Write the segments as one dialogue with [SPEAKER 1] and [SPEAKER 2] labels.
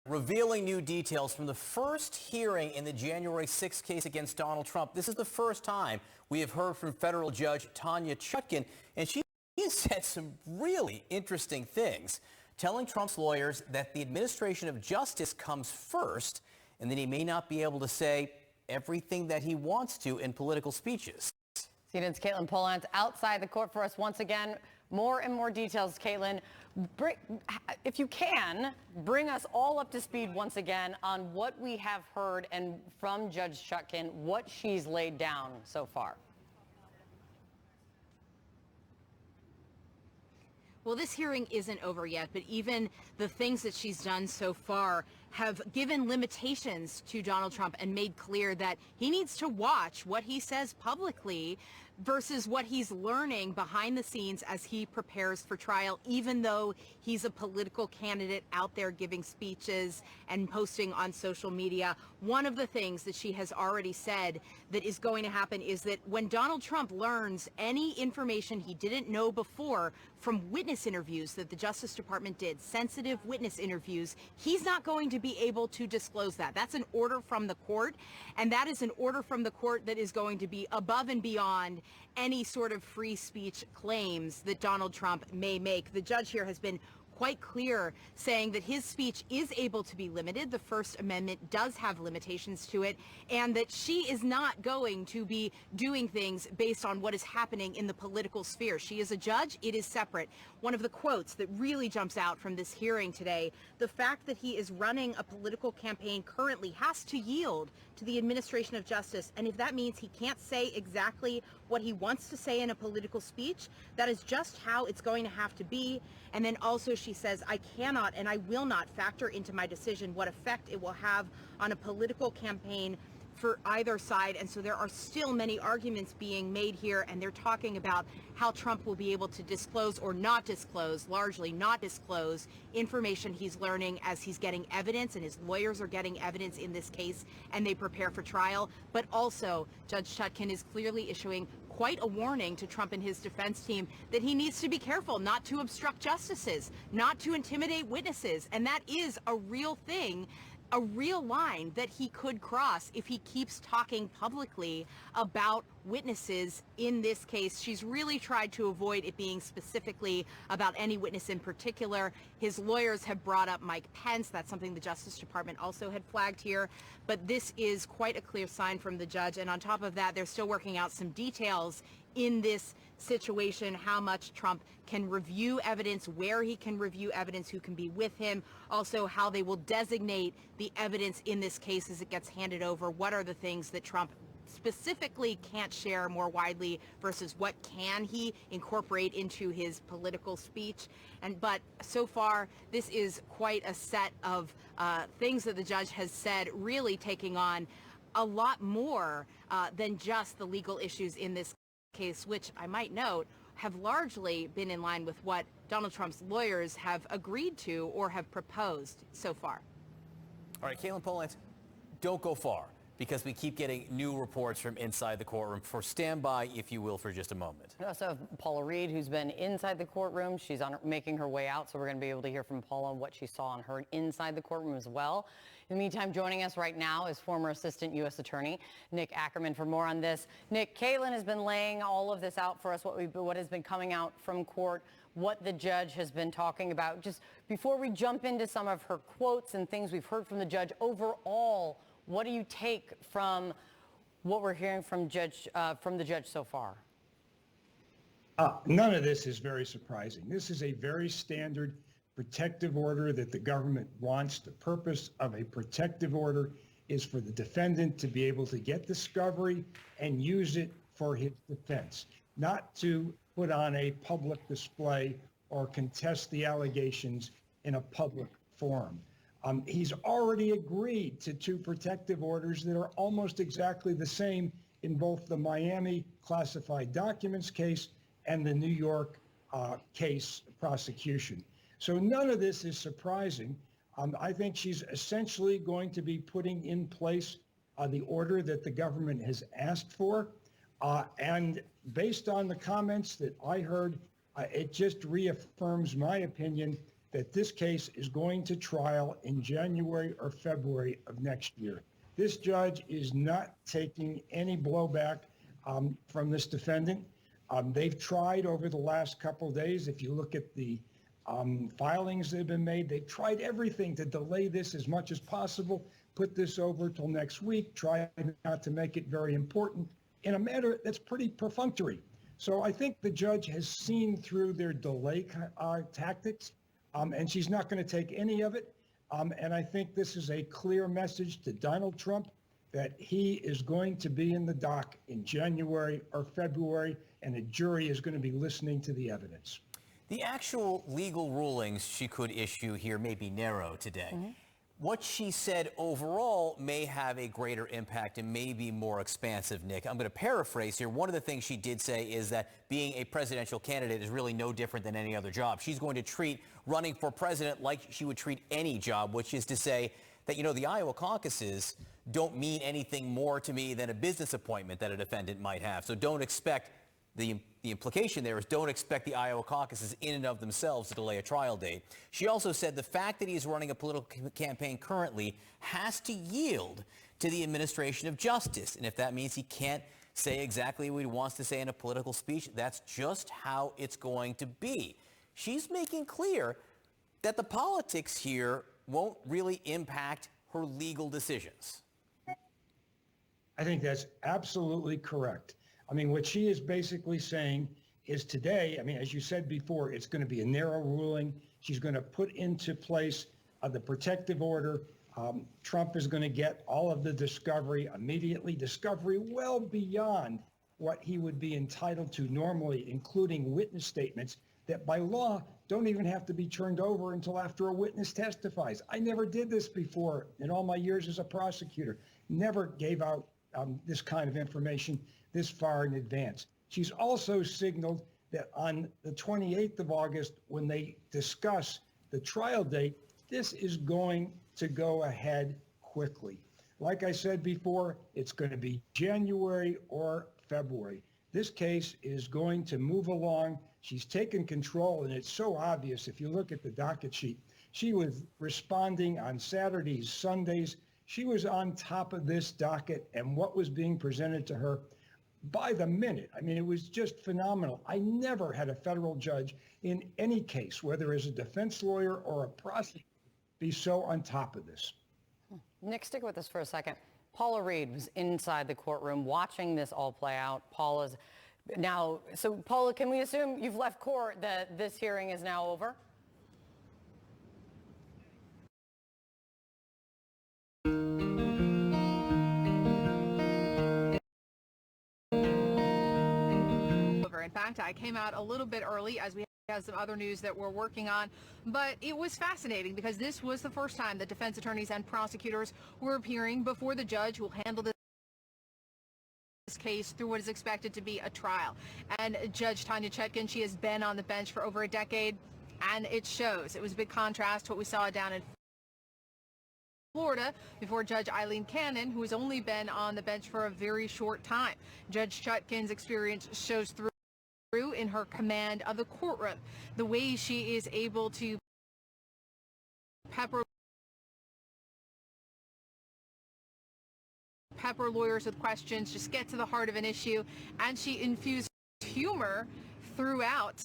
[SPEAKER 1] Revealing new details from the first hearing in the January 6th case against Donald Trump. This is the first time we have heard from federal judge Tanya Chutkan, and she has said some really interesting things, telling Trump's lawyers that the administration of justice comes first and that he may not be able to say everything that he wants to in political speeches.
[SPEAKER 2] CNN's Caitlin Polans outside the court for us once again. More and more details, Caitlin. If you can, bring us all up to speed once again on what we have heard and from Judge Chutkan, what she's laid down so far.
[SPEAKER 3] Well, this hearing isn't over yet, but even the things that she's done so far have given limitations to Donald Trump and made clear that he needs to watch what he says publicly versus what he's learning behind the scenes as he prepares for trial, even though he's a political candidate out there giving speeches and posting on social media. One of the things that she has already said that is going to happen is that when Donald Trump learns any information he didn't know before from witness interviews that the Justice Department did, sensitive witness interviews, he's not going to be able to disclose that. That's an order from the court, and that is an order from the court that is going to be above and beyond any sort of free speech claims that Donald Trump may make. The judge here has been quite clear, saying that his speech is able to be limited. The First Amendment does have limitations to it, and that she is not going to be doing things based on what is happening in the political sphere. She is a judge. It is separate. One of the quotes that really jumps out from this hearing today, the fact that he is running a political campaign currently has to yield to the administration of justice. And if that means he can't say exactly what he wants to say in a political speech, that is just how it's going to have to be. And then also she says, I cannot and I will not factor into my decision what effect it will have on a political campaign for either side. And so there are still many arguments being made here, and they're talking about how Trump will be able to disclose or not disclose, largely not disclose, information he's learning as he's getting evidence, and his lawyers are getting evidence in this case, and they prepare for trial. But also, Judge Chutkan is clearly issuing quite a warning to Trump and his defense team that he needs to be careful not to obstruct justices, not to intimidate witnesses. And that is a real thing, a real line that he could cross if he keeps talking publicly about witnesses in this case. She's really tried to avoid it being specifically about any witness in particular. His lawyers have brought up Mike Pence. That's something the Justice Department also had flagged here. But this is quite a clear sign from the judge. And on top of that, they're still working out some details in this situation, how much Trump can review evidence, where he can review evidence, who can be with him, also how they will designate the evidence in this case as it gets handed over. What are the things that Trump specifically can't share more widely versus what can he incorporate into his political speech. But so far, this is quite a set of things that the judge has said, really taking on a lot more than just the legal issues in this case, which I might note have largely been in line with what Donald Trump's lawyers have agreed to or have proposed so far.
[SPEAKER 1] All right, Caitlin Polans, don't go far, because we keep getting new reports from inside the courtroom. For standby, if you will, for just a moment.
[SPEAKER 2] We also have Paula Reed, who's been inside the courtroom. She's making her way out, so we're going to be able to hear from Paula what she saw and heard inside the courtroom as well. In the meantime, joining us right now is former Assistant U.S. Attorney Nick Ackerman for more on this. Nick, Caitlin has been laying all of this out for us, what has been coming out from court, what the judge has been talking about. Just before we jump into some of her quotes and things we've heard from the judge, overall, what do you take from what we're hearing from the judge so far?
[SPEAKER 4] None of this is very surprising. This is a very standard protective order that the government wants. The purpose of a protective order is for the defendant to be able to get discovery and use it for his defense, not to put on a public display or contest the allegations in a public forum. He's already agreed to two protective orders that are almost exactly the same in both the Miami classified documents case and the New York case prosecution. So none of this is surprising. I think she's essentially going to be putting in place the order that the government has asked for. And based on the comments that I heard, it just reaffirms my opinion that this case is going to trial in January or February of next year. This judge is not taking any blowback from this defendant. They've tried over the last couple of days. If you look at the filings that have been made, they've tried everything to delay this as much as possible, put this over till next week, try not to make it very important in a matter that's pretty perfunctory. So I think the judge has seen through their delay tactics, and she's not going to take any of it. And I think this is a clear message to Donald Trump that he is going to be in the dock in January or February, and a jury is going to be listening to the evidence.
[SPEAKER 1] The actual legal rulings she could issue here may be narrow today. What she said overall may have a greater impact and may be more expansive, Nick. I'm going to paraphrase here. One of the things she did say is that being a presidential candidate is really no different than any other job. She's going to treat running for president like she would treat any job, which is to say that, you know, the Iowa caucuses don't mean anything more to me than a business appointment that a defendant might have. So don't expect the implication there is don't expect the Iowa caucuses in and of themselves to delay a trial date. She also said the fact that he's running a political campaign currently has to yield to the administration of justice. And if that means he can't say exactly what he wants to say in a political speech, that's just how it's going to be. She's making clear that the politics here won't really impact her legal decisions.
[SPEAKER 4] I think that's absolutely correct. I mean, what she is basically saying is today, I mean, as you said before, it's going to be a narrow ruling. She's going to put into place the protective order. Trump is going to get all of the discovery immediately, discovery well beyond what he would be entitled to normally, including witness statements that by law don't even have to be turned over until after a witness testifies. I never did this before in all my years as a prosecutor. Never gave out this kind of information this far in advance. She's also signaled that on the 28th of August, when they discuss the trial date, this is going to go ahead quickly. Like I said before, it's going to be January or February. This case is going to move along. She's taken control, and it's so obvious if you look at the docket sheet. She was responding on Saturdays, Sundays. She was on top of this docket and what was being presented to her by the minute. I mean, it was just phenomenal. I never had a federal judge in any case, whether as a defense lawyer or a prosecutor, be so on top of this.
[SPEAKER 2] Nick, stick with us for a second. Paula Reed was inside the courtroom watching this all play out. Paula, can we assume you've left court, that this hearing is now over?
[SPEAKER 3] In fact, I came out a little bit early as we have some other news that we're working on, but it was fascinating because this was the first time that defense attorneys and prosecutors were appearing before the judge who will handle this case through what is expected to be a trial. And Judge Tanya Chutkan, she has been on the bench for over a decade, and it shows. It was a big contrast to what we saw down in Florida before Judge Eileen Cannon, who has only been on the bench for a very short time. Judge Chutkan's experience shows through in her command of the courtroom, the way she is able to pepper lawyers with questions, just get to the heart of an issue, and she infused humor throughout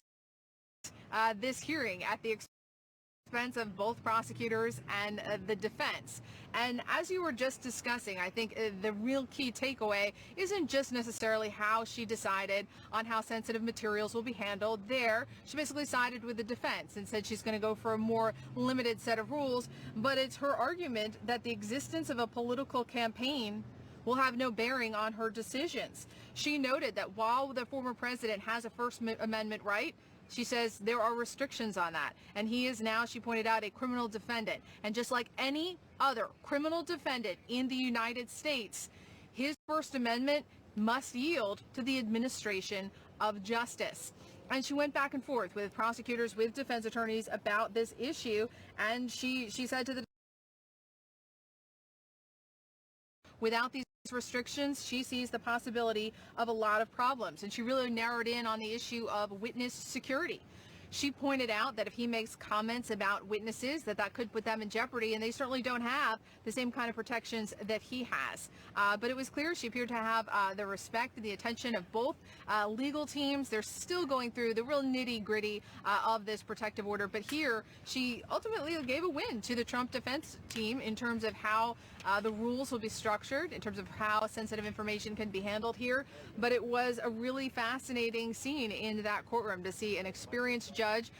[SPEAKER 3] this hearing at the expense of both prosecutors and the defense. And as you were just discussing, I think the real key takeaway isn't just necessarily how she decided on how sensitive materials will be handled. There, she basically sided with the defense and said she's going to go for a more limited set of rules, but it's her argument that the existence of a political campaign will have no bearing on her decisions. She noted that while the former president has a First Amendment right, she says there are restrictions on that. And he is now, she pointed out, a criminal defendant. And just like any other criminal defendant in the United States, his First Amendment must yield to the administration of justice. And she went back and forth with prosecutors, with defense attorneys about this issue. And she said to the without these restrictions, she sees the possibility of a lot of problems. And she really narrowed in on the issue of witness security. She pointed out that if he makes comments about witnesses, that could put them in jeopardy, and they certainly don't have the same kind of protections that he has. But it was clear she appeared to have the respect and the attention of both legal teams. They're still going through the real nitty-gritty of this protective order, but here she ultimately gave a win to the Trump defense team in terms of how the rules will be structured, in terms of how sensitive information can be handled here. But it was a really fascinating scene in that courtroom to see an experienced judge.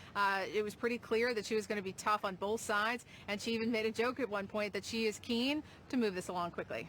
[SPEAKER 3] It was pretty clear that she was going to be tough on both sides, and she even made a joke at one point that she is keen to move this along quickly.